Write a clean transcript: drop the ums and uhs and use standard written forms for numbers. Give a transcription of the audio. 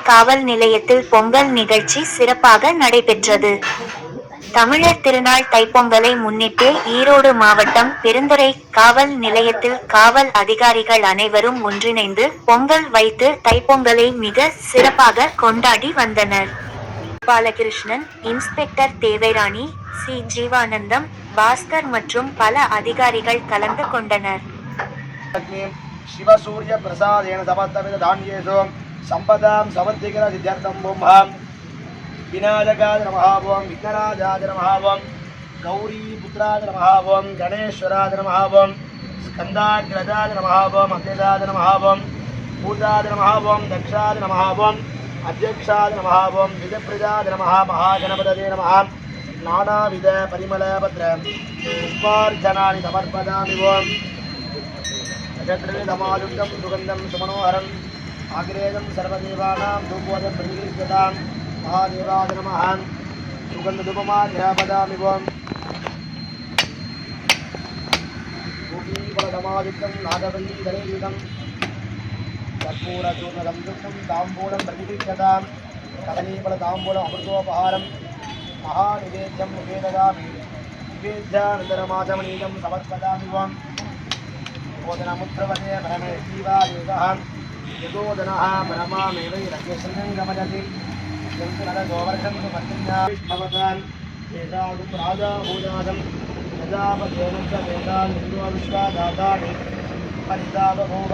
காவல் நிலையத்தில் பொங்கல் நிகழ்ச்சி சிறப்பாக நடைபெற்றது. தமிழர் திருநாள் தைப்பொங்கலை முன்னிட்டு ஈரோடு மாவட்டம் பெருந்துறை காவல் நிலையத்தில் காவல் அதிகாரிகள் அனைவரும் ஒன்றிணைந்து பொங்கல் வைத்து தைப்பொங்கலை மிக சிறப்பாக கொண்டாடி வந்தனர். Balakrishnan, inspector Devairani, C. ஜீவானந்தம், பாஸ்கர் மற்றும் பல அதிகாரிகள் கலந்து கொண்டனர். शिवसूर्य प्रसादेन समस्तविध धान्येषु संपदां समृद्धिकर सिद्ध्यर्थं ब्रह्म विनायकाय नमः ओं विघ्नराजाय नमः ओं गौरीपुत्राय नमः ओं गणेश्वराय नमः ओं स्कन्दाग्रजाय नमः ओं अग्रजाय नमः ओं पूजाय नमः ओं दक्षाय नमः ओं अध्यक्षाय नमः ओं विजयप्रजाय नमः महागणपतये नमः नानाविध परिमलपत्र पुष्पार्चनानि समर्पयामि ओं नक्षत्रमायुक्तं सुगन्धं सुमनोहरं आग्रेयं सर्वदेवानां धूपोदं प्रतिगृह्यतां महादेवाय नमः सुगन्धधूपमाध्यापयामि ओं गोपीफलमायुक्तं नागवल्लीधरेयुतं कर्पूरचूर्णसंयुक्तं ताम्बूलं प्रतिगृह्यतां कदलीफलताम्बूलम् अमृतोपहारं महानिवेद्यं निवेदयामि निवेद्यानन्तरमाचमनीयं समर्पयामि ओं मोदनमुद्रवते परमे जीवायुगः यदोदनः परमामेवैरज्ञशृङ्गं गमयति यन्तुनरगोवर्धं सुपत्न्याभवतान् वेदागुं राजाभूजातं प्रजापतेन च वेदान् हिन्दुविश्वादातानि परितापभूव